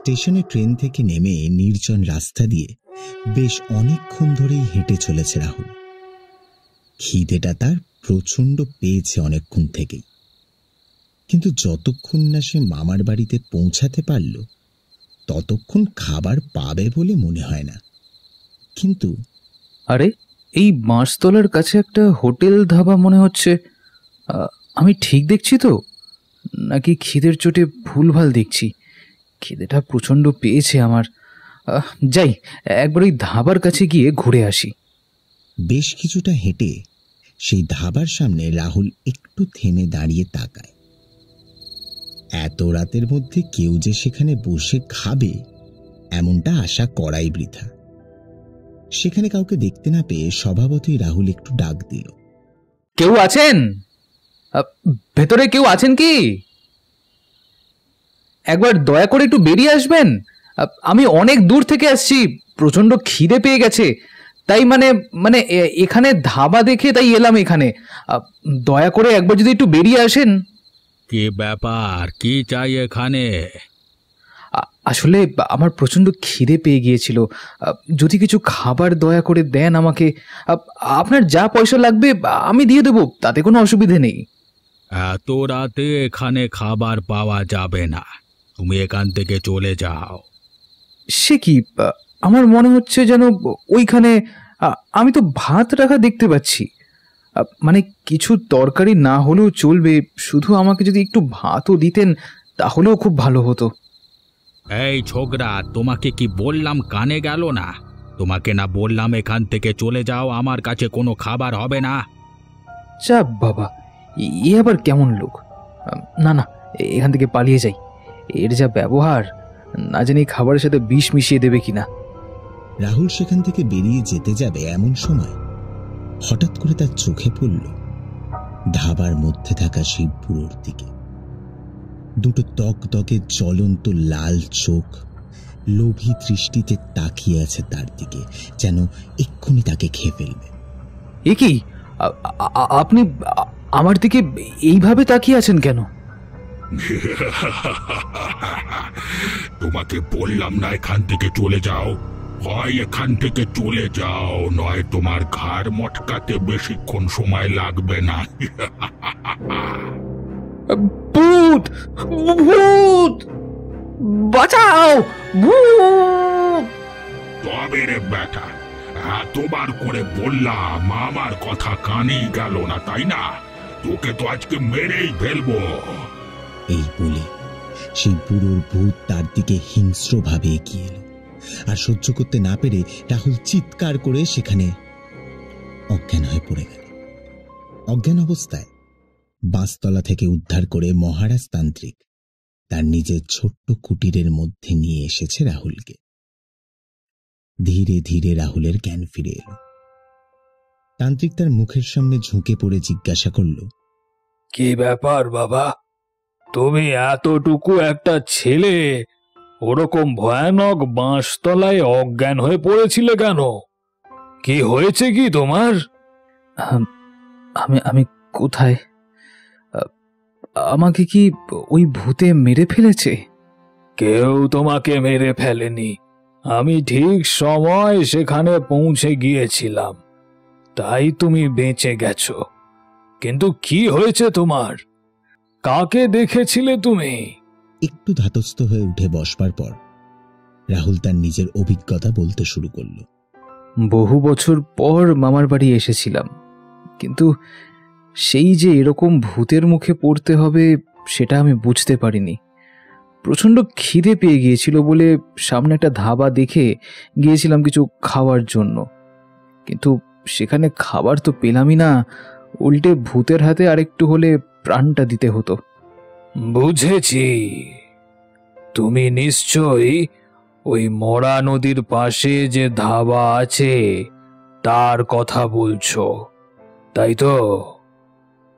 স্টেশনে ট্রেন থেকে নেমে নির্জন রাস্তা দিয়ে বেশ অনেকক্ষণ ধরেই হেঁটে চলেছে রাহুল। খিদেটা তার প্রচণ্ড পেয়েছে অনেকক্ষণ থেকেই, কিন্তু যতক্ষণ না সে মামার বাড়িতে পৌঁছাতে পারল ততক্ষণ খাবার পাবে বলে মনে হয় না। কিন্তু আরে, এই বাঁশতলার কাছে একটা হোটেল ধাবা মনে হচ্ছে। আমি ঠিক দেখছি তো, নাকি খিদের চোটে ভুলভাল দেখছি? খিদেটা প্রচণ্ড পেয়েছে আমার। যাই, একবার ওই ধাবার কাছে গিয়ে ঘুরে আসি। বেশ কিছুটা হেঁটে সেই ধাবার সামনে রাহুল একটু থেমে দাঁড়িয়ে তাকায়। এত রাতের মধ্যে কেউ যে সেখানে বসে খাবে এমনটা আশা করাই বৃথা। সেখানে কাউকে দেখতে না পেয়ে স্বভাবতই রাহুল একটু ডাক দিল, কেউ আছেন? ভেতরে কেউ আছেন কি? একবার দয়া করে একটু বেরিয়ে আসবেন। আমি অনেক দূর থেকে আসছি, প্রচণ্ড খিদে পেয়ে গেছে, তাই মানে মানে এখানে ধাবা দেখে তাই এলাম এখানে। দয়া করে একবার যদি একটু বেরিয়ে আসেন। কি ব্যাপার, কি চাই এখানে? আসলে আমার প্রচণ্ড খিদে পেয়ে গিয়েছিল, যদি কিছু খাবার দয়া করে দেন আমাকে। আপনার যা পয়সা লাগবে আমি দিয়ে দেবো, তাতে কোনো অসুবিধে নেই। এত রাতে এখানে খাবার পাওয়া যাবে না, তুমি এখান থেকে চলে যাও। সে কি, আমার মনে হচ্ছে যেন ওইখানে আমি তো ভাত রাখা দেখতে পাচ্ছি। মানে কিছু তরকারি না হলেও চলবে, শুধু আমাকে যদি একটু ভাতও দিতেন তাহলেও খুব ভালো হতো। এই ছোকরা, তোমাকে কি বললাম কানে গেল না? তোমাকে না বললাম এখান থেকে চলে যাও, আমার কাছে কোনো খাবার হবে না? যা বাবা, এ আবার কেমন লোক! না না, এখান থেকে পালিয়ে যাই। এর যা ব্যবহার, না জানি খাবারের সাথে বিষ মিশিয়ে দেবে কিনা। রাহুল সেখান থেকে বেরিয়ে যেতে যাবে এমন সময় হঠাৎ করে তার চোখে পড়ল ধাবার মধ্যে থাকা সেই বুড়োর দিকে। দুটো তকতকে জ্বলন্ত লাল চোখ লোভী দৃষ্টিতে তাকিয়ে আছে তার দিকে, যেন এক্ষুনি তাকে খেয়ে ফেলবে। এ কি, আপনি আমার দিকে এইভাবে তাকিয়ে আছেন কেন? তোমাকে বললাম না এখান থেকে চলে যাও। হয় এখান থেকে চলে যাও, নয় তোমার ঘাড় মটকাতে বেশিক্ষণ সময় লাগবে না। ভূত, ভূত, বাঁচাও, ভূত! তবে রে বেটা, এতবার করে বললাম, আমার কথা কানেই গেল না তাই না? তোকে তো আজকে মেরেই ফেলবো। এই বলে সেই বুড়োর ভূত তার দিকে হিংস্রভাবে এগিয়ে এলো, আর সহ্য করতে না পেরে রাহুল চিৎকার করে সেখানে অজ্ঞান হয়ে পড়ে গেল। অজ্ঞান অবস্থায় বাঁশতলা থেকে উদ্ধার করে মহারাজ তান্ত্রিক তার নিজের ছোট্ট কুটিরের মধ্যে নিয়ে এসেছে রাহুলকে। ধীরে ধীরে রাহুলের জ্ঞান ফিরে এলো। তান্ত্রিক তার মুখের সামনে ঝুঁকে পড়ে জিজ্ঞাসা করল, কি ব্যাপার বাবা, তুমি এতটুকু একটা ছেলে ওরকম ভয়ানক বাঁশতলায় অজ্ঞান হয়ে পড়েছিলে কেন? কি হয়েছে কি তোমার? আমি আমি কোথায়? আমাকে কি ওই ভূতে মেরে ফেলেছে? কেউ তোমাকে মেরে ফেলেনি, আমি ঠিক সময় সেখানে পৌঁছে গিয়েছিলাম, তাই তুমি বেঁচে গেছো। কিন্তু কি হয়েছে তোমার? কাকে দেখেছিলে তুমি? একটু ধাতস্থ হয়ে উঠে বসবার পর রাহুল তার নিজের অভিজ্ঞতা বলতে শুরু করল। বহু বছর পর মামার বাড়ি এসেছিলাম, কিন্তু সেই যে এরকম ভূতের মুখে পড়তে হবে সেটা আমি বুঝতে পারিনি। প্রচণ্ড খিদে পেয়ে গিয়েছিল বলে সামনে একটা ধাবা দেখে গিয়েছিলাম কিছু খাওয়ার জন্য, কিন্তু সেখানে খাবার তো পেলামই না, উল্টে ভূতের হাতে আরেকটু হলে প্রাণটা দিতে হতো। বুঝেছি, তুমি নিশ্চয়ই ওই মরা নদীর পাশে যে ধাবা আছে তার কথা বলছো, তাই তো?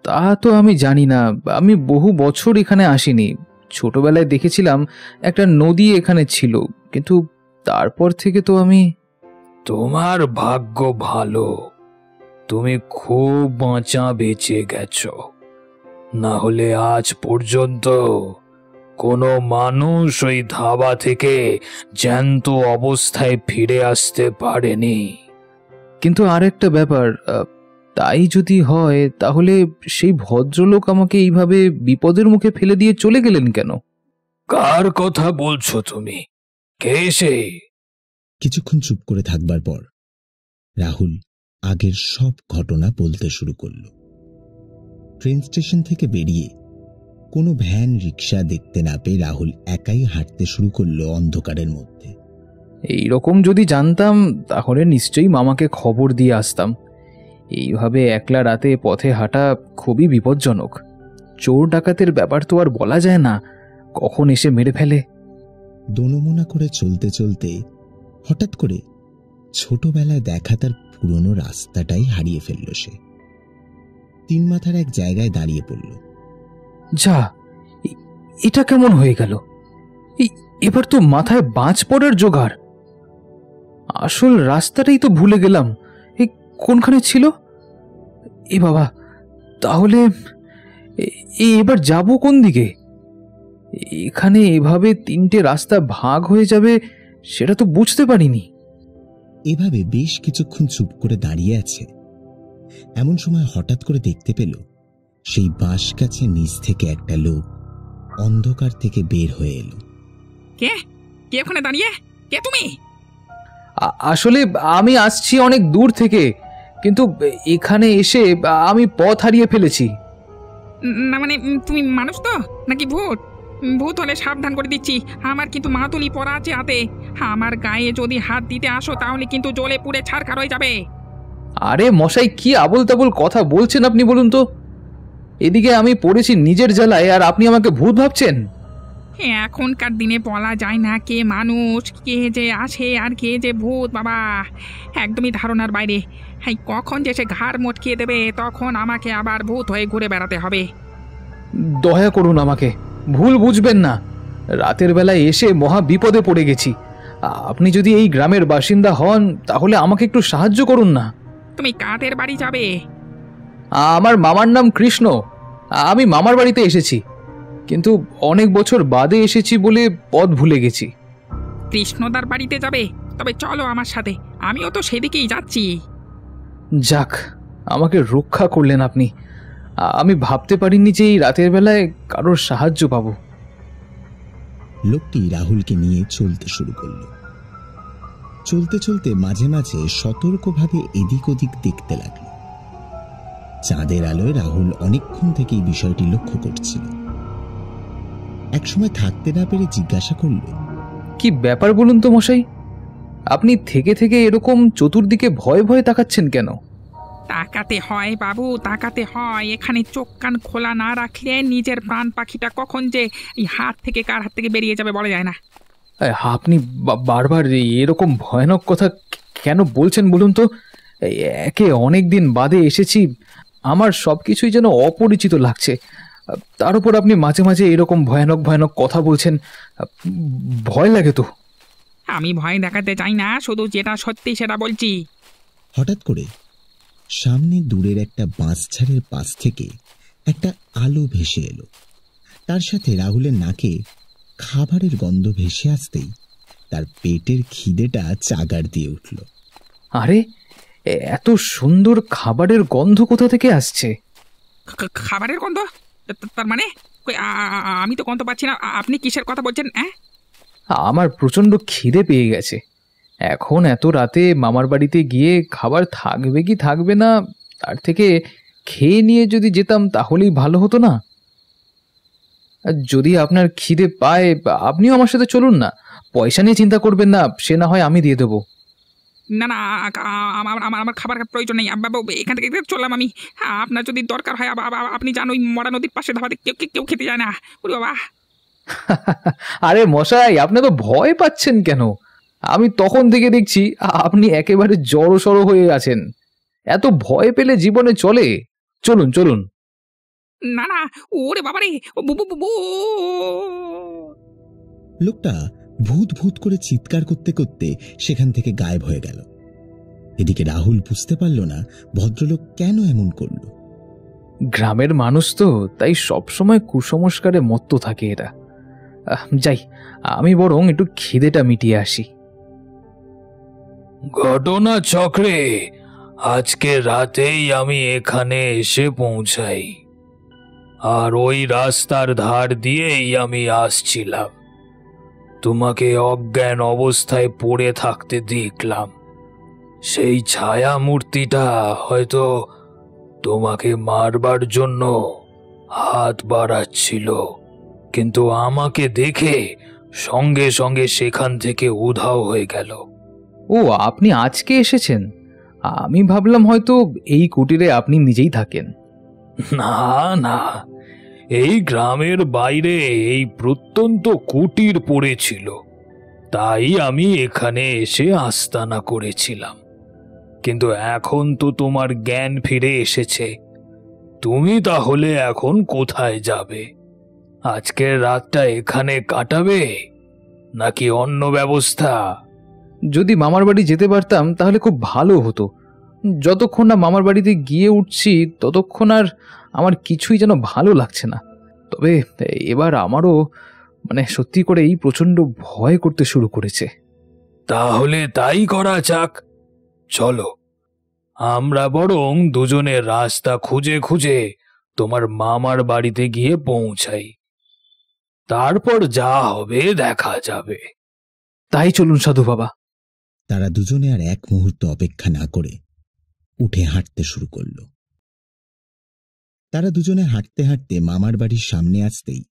তা তো আমি জানি না, আমি বহু বছর এখানে আসিনি। ছোটবেলায় দেখেছিলাম একটা নদী এখানে ছিল, কিন্তু তারপর থেকে তো আমি... তোমার ভাগ্য ভালো, তুমি খুব বাঁচা বেঁচে গেছো, না হলে আজ পর্যন্ত কোনো মানুষ ওই ধাবা থেকে জ্যান্ত অবস্থায় ফিরে আসতে পারেনি। কিন্তু আরেকটা ব্যাপার, তাই যদি হয় তাহলে সেই ভদ্রলোক আমাকে এইভাবে বিপদের মুখে ফেলে দিয়ে চলে গেলেন কেন? কার কথা বলছো তুমি? কে সে? কিছুক্ষণ চুপ করে থাকবার পর রাহুল আগের সব ঘটনা বলতে শুরু করল। ট্রেন স্টেশন থেকে বেরিয়ে কোনো ভ্যান রিক্সা দেখতে না পেয়ে রাহুল একাই হাঁটতে শুরু করলো অন্ধকারের মধ্যে। এইরকম যদি জানতাম তাহলে নিশ্চয়ই মামাকে খবর দিয়ে আসতাম। এইভাবে একলা রাতে পথে হাঁটা খুবই বিপজ্জনক। চোর ডাকাতের ব্যাপার তো আর বলা যায় না, কখন এসে মেরে ফেলে। দোনমোনা করে চলতে চলতে হঠাৎ করে ছোটবেলায় দেখা তার পুরনো রাস্তাটাই হারিয়ে ফেলল সে। তিন মাথার এক জায়গায় দাঁড়িয়ে পড়ল। যা, এটা কেমন হয়ে গেল? এবার তো মাথায় বাজ পড়ার জোগাড়। আসল রাস্তাটাই তো ভুলে গেলাম। এই কোনখানে ছিল এ বাবা? তাহলে এবার যাব কোন দিকে? এখানে এভাবে তিনটে রাস্তা ভাগ হয়ে যাবে সেটা তো বুঝতে পারিনি। এভাবে বেশ কিছুক্ষণ চুপ করে দাঁড়িয়ে আছে। এমন সময় হঠাৎ করে দেখতে পেল সেই বাঁশ গাছের নিচ থেকে একটা লোক অন্ধকার থেকে বের হয়ে এলো। কে কে ওখানে দাঁড়িয়ে? কে তুমি? আসলে আমি আসছি অনেক দূর থেকে, কিন্তু এখানে এসে আমি পথ হারিয়ে ফেলেছি। না মানে তুমি মানুষ তো নাকি ভূত? ভূত হলে সাবধান করে দিচ্ছি, আমার কিন্তু মাতুলি পরা আছে হাতে। আমার গায়ে যদি হাত দিতে আসো তাহলে কিন্তু জ্বলে পুড়ে ছারখার হয়ে যাবে। আরে মশাই, কি আবোল তাবোল কথা বলছেন আপনি বলুন তো? এদিকে আমি পড়েছি নিজের জ্বালায়, আর আপনি আমাকে ভূত ভাবছেন? এখনকার দিনে বলা যায় না কে মানুষ, কে যে আসে আর কে যে ভূত। বাবা, একদমই ধারণার বাইরে। হ্যাঁ, কখন যে সে ঘাড় মটকিয়ে দেবে তখন আমাকে আবার ভূত হয়ে ঘুরে বেড়াতে হবে। দয়া করুন, আমাকে ভুল বুঝবেন না। রাতের বেলায় এসে মহা বিপদে পড়ে গেছি। আপনি যদি এই গ্রামের বাসিন্দা হন তাহলে আমাকে একটু সাহায্য করুন না। তুমি কাদের বাড়ি যাবে? আমার মামার নাম কৃষ্ণ। আমি মামার বাড়িতে এসেছি, কিন্তু অনেক বছর বাদে এসেছি বলে পথ ভুলে গেছি। কৃষ্ণদার বাড়িতে যাবে? তবে চলো আমার সাথে, আমিও তো সেদিকেই যাচ্ছি। যাক, আমাকে রক্ষা করলেন আপনি। আমি ভাবতে পারিনি যে এই রাতের বেলায় কারোর সাহায্য পাবো। লোকটি রাহুলকে নিয়ে চলতে শুরু করল। চলতে চলতে মাঝে মাঝে সতর্কভাবে এদিক ওদিক দেখতে লাগল। চাঁদের আলোয় রাহুল অনেকক্ষণ থেকে এই বিষয়টি লক্ষ্য করছিল। একসময় থাকতে না পেরে জিজ্ঞাসা করল, কি ব্যাপার বলুন তো মশাই? আপনি থেকে থেকে এরকম চতুর্দিকে ভয়ে ভয়ে তাকাচ্ছেন কেন? তাকাতে হয় বাবু, তাকাতে হয়। এখানে চোখ কান খোলা না রাখলে নিজের প্রাণ পাখিটা কখন যে এই হাত থেকে কার হাত থেকে বেরিয়ে যাবে বলা যায় না। আপনি বারবার এরকম ভয়ানক কথা কেন বলছেন বলুন তো? একে অনেক দিন বাদে এসেছি, আমার সবকিছুই যেন অপরিচিত লাগছে। তার উপর আপনি মাঝে মাঝে এরকম ভয়ানক ভয়ানক কথা বলছেন, ভয় লাগে তো। আমি ভয় দেখাতে চাই না, শুধু যেটা সত্যি সেটা বলছি। হঠাৎ করে সামনে দূরের একটা বাঁশঝাড়ের পাশ থেকে একটা আলো ভেসে এলো। তার সাথে রাহুলের নাকে খাবারের গন্ধ ভেসে আসতেই তার পেটের খিদেটা চাগার দিয়ে উঠল। আরে, এত সুন্দর খাবারের গন্ধ কোথা থেকে আসছে? খাবারের গন্ধ? তার মানে আমি তো গন্ধ পাচ্ছি না। আপনি কিসের কথা বলছেন? আমার প্রচন্ড খিদে পেয়ে গেছে। এখন এত রাতে মামার বাড়িতে গিয়ে খাবার থাকবে কি থাকবে না, তার থেকে খেয়ে নিয়ে যদি যেতাম তাহলেই ভালো হতো না? যদি আপনার খিদে পায় আপনিও আমার সাথে চলুন না। পয়সা নিয়ে চিন্তা করবেন না, সে না হয় আমি দিয়ে দেবো। না না, আমার খাবার প্রয়োজন নেই। এখান থেকে চললাম আমি। আপনার যদি দরকার হয় আপনি জান, ওই মরা নদীর পাশে ধাবাতে কেউ খেতে যায় না। ওরে বাবা! আরে মশাই, আপনি তো ভয় পাচ্ছেন কেন? আমি তখন থেকে দেখছি আপনি একেবারে জড়সড় হয়ে আছেন। এত ভয় পেলে জীবনে চলে? চলুন চলুন। না না, ওরে বাবা রে! লোকটা ভূত ভূত করে চিৎকার করতে করতে সেখান থেকে গায়েব হয়ে গেল। এদিকে রাহুল বুঝতে পারল না ভদ্রলোক কেন এমন করল। গ্রামের মানুষ তো, তাই সবসময় কুসংস্কারে মত্ত থাকে এরা। যাই, আমি বরং একটু খিদেটা মিটিয়ে আসি। ঘটনা চক্রে আজকে রাতেই আমি এখানে এসে পৌঁছাই, আর ওই রাস্তার ধার দিয়েই আমি আসছিলাম। তোমাকে অজ্ঞান অবস্থায় পড়ে থাকতে দেখলাম। সেই ছায়া মূর্তিটা হয়তো তোমাকে মারবার জন্য হাত বাড়াচ্ছিল, কিন্তু আমাকে দেখে সঙ্গে সঙ্গে সেখান থেকে উধাও হয়ে গেল। ও, আপনি আজকে এসেছেন? আমি ভাবলাম হয়তো এই কুটিরে আপনি নিজেই থাকেন। না না, এই গ্রামের বাইরে এই প্রত্যন্ত কুটির পড়েছিল, তাই আমি এখানে এসে আস্তানা করেছিলাম। কিন্তু এখন তো তোমার জ্ঞান ফিরে এসেছে, তুমি তাহলে এখন কোথায় যাবে? আজকের রাতটা এখানে কাটাবে নাকি অন্য ব্যবস্থা? যদি মামার বাড়ি যেতে পারতাম তাহলে খুব ভালো হতো। যতক্ষণ না মামার বাড়িতে গিয়ে উঠছি ততক্ষণ আর আমার কিছুই যেন ভালো লাগছে না। তবে এবার আমারও সত্যি করেই প্রচণ্ড ভয় করতে শুরু করেছে। তাহলে তাই করা যাক, চলো আমরা বরং দুজনে রাস্তা খুঁজে খুঁজে তোমার মামার বাড়িতে গিয়ে পৌঁছাই, তারপর যা হবে দেখা যাবে। তাই চলুন সাধু বাবা। তারা দুজনে আর এক মুহূর্ত অপেক্ষা না করে উঠে হাঁটতে শুরু করল। তারা দুজনে হাঁটতে হাঁটতে মামার বাড়ির সামনে আসতেই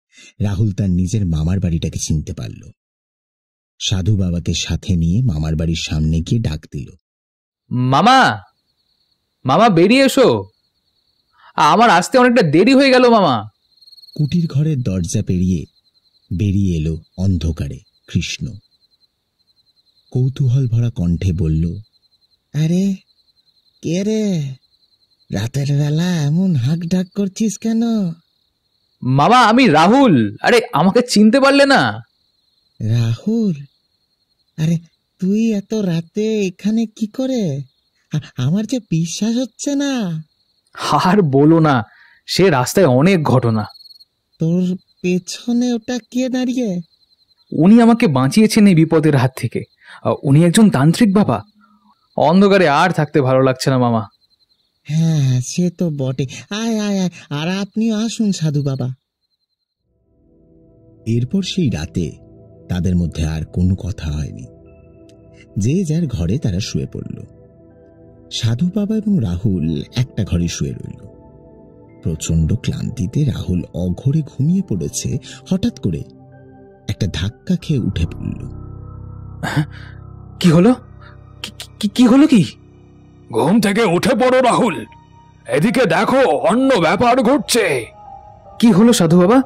রাহুল তার নিজের মামার বাড়িটাকে চিনতে পারল। সাধু বাবাকে সাথে নিয়ে মামার বাড়ির সামনে গিয়ে ডাক দিল, মামা, মামা বেরিয়ে এসো, আমার আসতে অনেকটা দেরি হয়ে গেল মামা। কুটির ঘরের দরজা পেরিয়ে বেরিয়ে এলো অন্ধকারে কৃষ্ণ। কৌতূহল ভরা কণ্ঠে বলল, আরে কে রে, রাতের বেলা এমন হাঁক ডাক করছিস কেন? মামা, আমি রাহুল। আরে আমাকে চিনতে পারলে না? রাহুল? আরে তুই এত রাতে এখানে কি করে? আমার যে বিশ্বাস হচ্ছে না। আর বলো না, সে রাস্তায় অনেক ঘটনা। তোর পেছনে ওটা কে দাঁড়িয়ে? উনি আমাকে বাঁচিয়েছেন এই বিপদের হাত থেকে। উনি একজন তান্ত্রিক বাবা। অন্ধকারে আর থাকতে ভালো লাগছে না মামা। হ্যাঁ, সে তো বটে। আয় আয় আয়, আর আপনিও আসুন সাধু বাবা। এরপর সেই রাতে তাদের মধ্যে আর কোনো কথা হয়নি। যে যার ঘরে তারা শুয়ে পড়ল। সাধু বাবা এবং রাহুল একটা ঘরে শুয়ে রইল। প্রচন্ড ক্লান্তিতে রাহুল অঘরে ঘুমিয়ে পড়েছে। হঠাৎ করে একটা ধাক্কা খেয়ে উঠে পড়ল। কি হলো? কি হলো? কি? ঘুম থেকে উঠে পড়ো রাহুল, এদিকে দেখো, অন্য ব্যাপার ঘটছে। কি হলো সাধু বাবা?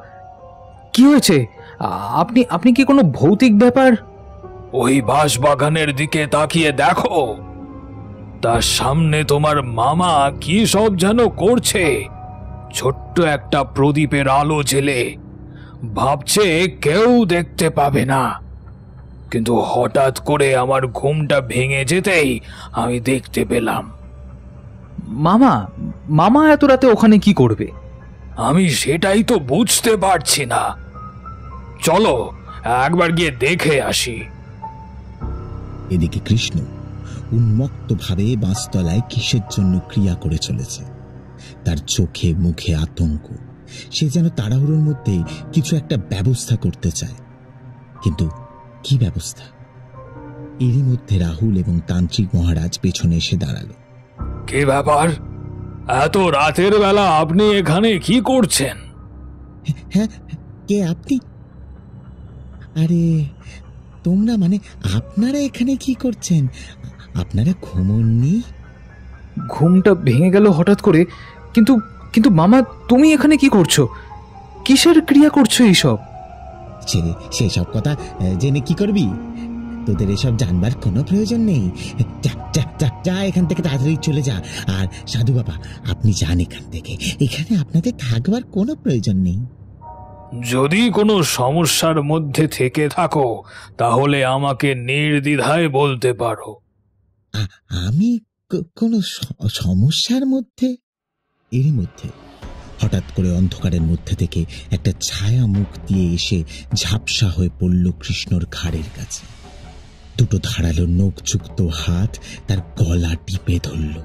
কি হয়েছে? আপনি কি কোনো ভৌতিক ব্যাপার? ওই বাঁশবাগানের দিকে তাকিয়ে দেখো, তার সামনে তোমার মামা কি সব যেন করছে। ছোট্ট একটা প্রদীপের আলো জেলে ভাবছে কেউ দেখতে পাবে না, কিন্তু হঠাৎ করে আমার ঘুমটা ভেঙে যেতেই আমি দেখতে পেলাম। মামা এত রাতে ওখানে কি করবে? আমি সেটাই তো বুঝতে পারছি না। চলো একবার গিয়ে দেখে আসি। এদিকে কৃষ্ণ উন্মত্তভাবে বাঁশতলায় কিসের জন্য ক্রিয়া করে চলেছে। তার চোখে মুখে আতঙ্ক। সে যেন তাড়াহুড়োর মধ্যে কিছু একটা ব্যবস্থা করতে চায়, কিন্তু কি ব্যবস্থা? এরই মধ্যে রাহুল এবং তান্ত্রিক মহারাজ পেছনে এসে দাঁড়ালো। কি ব্যাপার, এত রাতের বেলা আপনি এখানে কি করছেন? হ্যাঁ, কে আপনি? আরে তোমরা, আপনারা এখানে কি করছেন? আপনারা ঘুমোননি? ঘুমটা ভেঙে গেল হঠাৎ করে। কিন্তু মামা, তুমি এখানে কি করছো? কিসের ক্রিয়া করছো এইসব? সেসব কথা জেনে কি করবি? তোদের এসব জানবার কোনো প্রয়োজন নেই। যা এখান থেকে তাড়াতাড়ি চলে যা। আর সাধু বাবা, আপনি যান এখান থেকে। এখানে আপনাদের থাকবার কোনো প্রয়োজন নেই। যদি কোনো সমস্যার মধ্যে থেকে থাকো তাহলে আমাকে নির্দ্বিধায় বলতে পারো। আমি কোনো সমস্যার মধ্যে? এরই মধ্যে হঠাৎ করে অন্ধকারের মধ্যে থেকে একটা ছায়া মুখ দিয়ে এসে ঝাপসা হয়ে পড়ল কৃষ্ণর ঘাড়ের কাছে। দুটো ধারালো নখযুক্ত হাত তার গলা টিপে ধরল।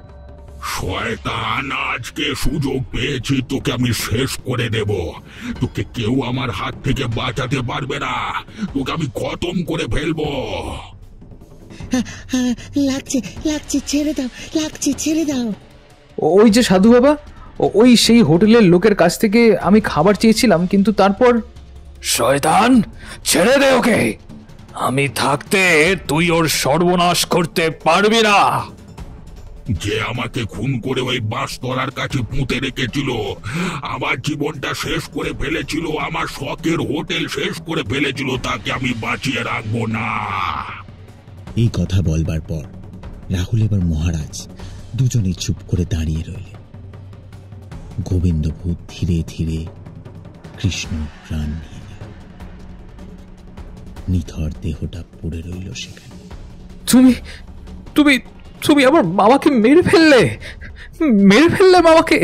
শয়তান, আজকে সুযোগ পেয়েছি, তোকে আমি শেষ করে দেব। তোকে কেউ আমার হাত থেকে বাঁচাতে পারবে না, তোকে আমি খতম করে ফেলবো। লাগছে লাগছে, ছেড়ে দাও, লাগছে, ছেড়ে দাও। ওই যে সাধু বাবা, ওই সেই হোটেলের লোকের কাছ থেকে আমি খাবার চেয়েছিলাম, কিন্তু তারপর। শয়তান, ছেড়ে দে ওকে। আমি থাকতে তুই ওর সর্বনাশ করতে পারবি না। যে আমাকে খুন করে ওই বাঁশতলার কাছে পুঁতে রেখেছিল, আমার জীবনটা শেষ করে ফেলেছিল, আমার শখের হোটেল শেষ করে ফেলেছিল, তাকে আমি বাঁচিয়ে রাখবো না। এই কথা বলবার পর রাহুল এবার মহারাজ দুজনে চুপ করে দাঁড়িয়ে রইলেন। গোবিন্দ ভূত ধীরে ধীরে কৃষ্ণ প্রাণ নিয়ে গেল। নিথর দেহটা পড়ে রইল সেখানে। তুমি তুমি তুমি আমার বাবাকে মেরে ফেললে বাবাকে।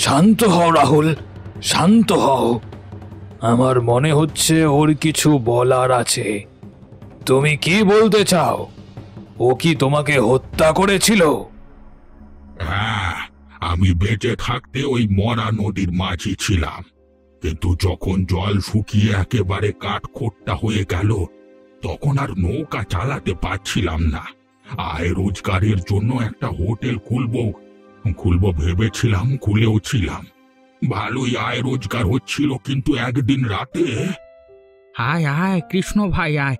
শান্ত হও রাহুল, শান্ত হও। আমার মনে হচ্ছে ওর কিছু বলার আছে। তুমি কি বলতে চাও? ও কি তোমাকে হত্যা করেছিল? হ্যাঁ, আমি বেঁচে থাকতে ওই মরা নদীর মাঝি ছিলাম, কিন্তু যখন জল শুকিয়ে একেবারে কাঠখোট্টা হয়ে গেল, তখন আর নৌকা চালাতে পারছিলাম না। আয় রোজগারের জন্য একটা হোটেল খুলবো ভেবেছিলাম, খুলেও ছিলাম। ভালোই আয় রোজগার হচ্ছিল, কিন্তু একদিন রাতে। আয় আয় কৃষ্ণ ভাই আয়,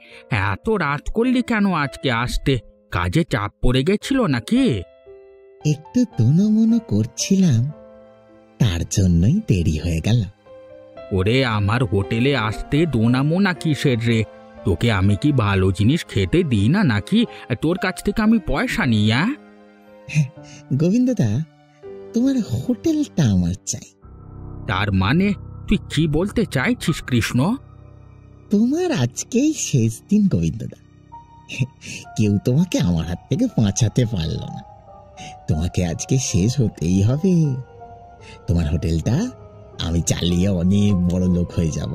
এত রাত করলি কেন আজকে আসতে? কাজে চাপ পড়ে গেছিল নাকি? একটু দোনমনো করছিলাম, তার জন্যই দেরি হয়ে গেল। ওরে, আমার হোটেলে আসতে দোনামোনা কিসের রে? তোকে আমি কি ভালো জিনিস খেতে দিই না নাকি? তোর কাছ থেকে আমি পয়সা নিই? গোবিন্দদা, তোমার হোটেলটা আমার চাই। তার মানে তুই কি বলতে চাইছিস কৃষ্ণ? তোমার আজকেই শেষ দিন গোবিন্দদা। কেউ তোমাকে আমার হাত থেকে বাঁচাতে পারল না, তোমাকে আজকে শেষ হতেই হবে। তোমার হোটেলটা আমি চালিয়ে অনেক বড় লোক হয়ে যাব,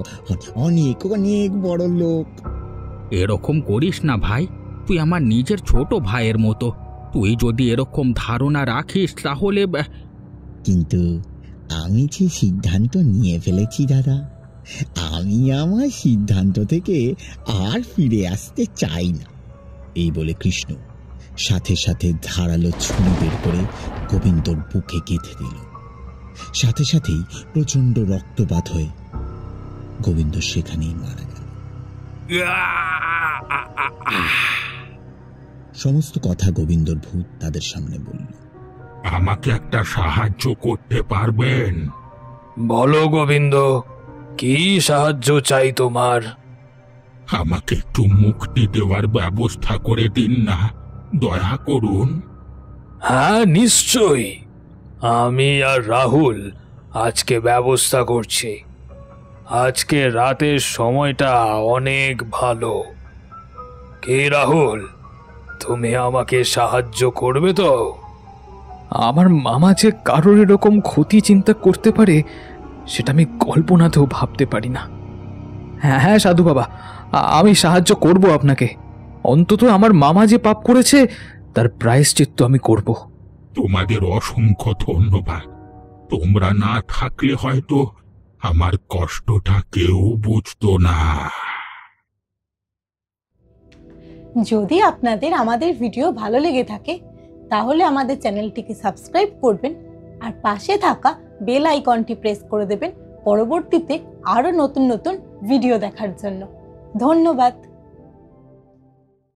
অনেক অনেক বড় লোক। এরকম করিস না ভাই, তুই আমার নিজের ছোট ভাইয়ের মতো। তুই যদি এরকম ধারণা রাখিস তাহলে। কিন্তু আমি যে সিদ্ধান্ত নিয়ে ফেলেছি দাদা, আমি আমার সিদ্ধান্ত থেকে আর ফিরে আসতে চাই না। এই বলে কৃষ্ণ সাথে সাথে ধারালো ছুরি বের করে গোবিন্দর বুকে গেঁথে দিল। সাথে সাথেই প্রচন্ড রক্তপাত হয়ে গোবিন্দ সেখানেই মারা গেল। সমস্ত কথা গোবিন্দর ভূত তাদের সামনে বলল। আমাকে একটা সাহায্য করতে পারবেন? বলো গোবিন্দ, কি সাহায্য চাই তোমার? আমাকে একটু মুক্তি দেওয়ার ব্যবস্থা করে দিন না, দয়া করুন। হ্যাঁ, নিশ্চয়ই। আমি আর রাহুল আজকে ব্যবস্থা করছি। আজকে রাতের সময়টা অনেক ভালো। কে রাহুল, তুমি আমাকে সাহায্য করবে তো? আমার মামা যে কারোর এরকম ক্ষতি চিন্তা করতে পারে সেটা আমি কল্পনাতেও ভাবতে পারি না। হ্যাঁ হ্যাঁ সাধু বাবা, আমি সাহায্য করব আপনাকে। অন্তত আমার মামা যে পাপ করেছে তার প্রায়শ্চিত্ত আমি করব। তোমাদের অসংখ্য ধন্যবাদ। তোমরা না থাকলে হয়তো আমার কষ্টটা কেউ বুঝতো না। যদি আপনাদের আমাদের ভিডিও ভালো লেগে থাকে তাহলে আমাদের চ্যানেলটিকে সাবস্ক্রাইব করবেন আর পাশে থাকা বেল আইকনটি প্রেস করে দেবেন পরবর্তীতে আরো নতুন নতুন ভিডিও দেখার জন্য। ধন্যবাদ।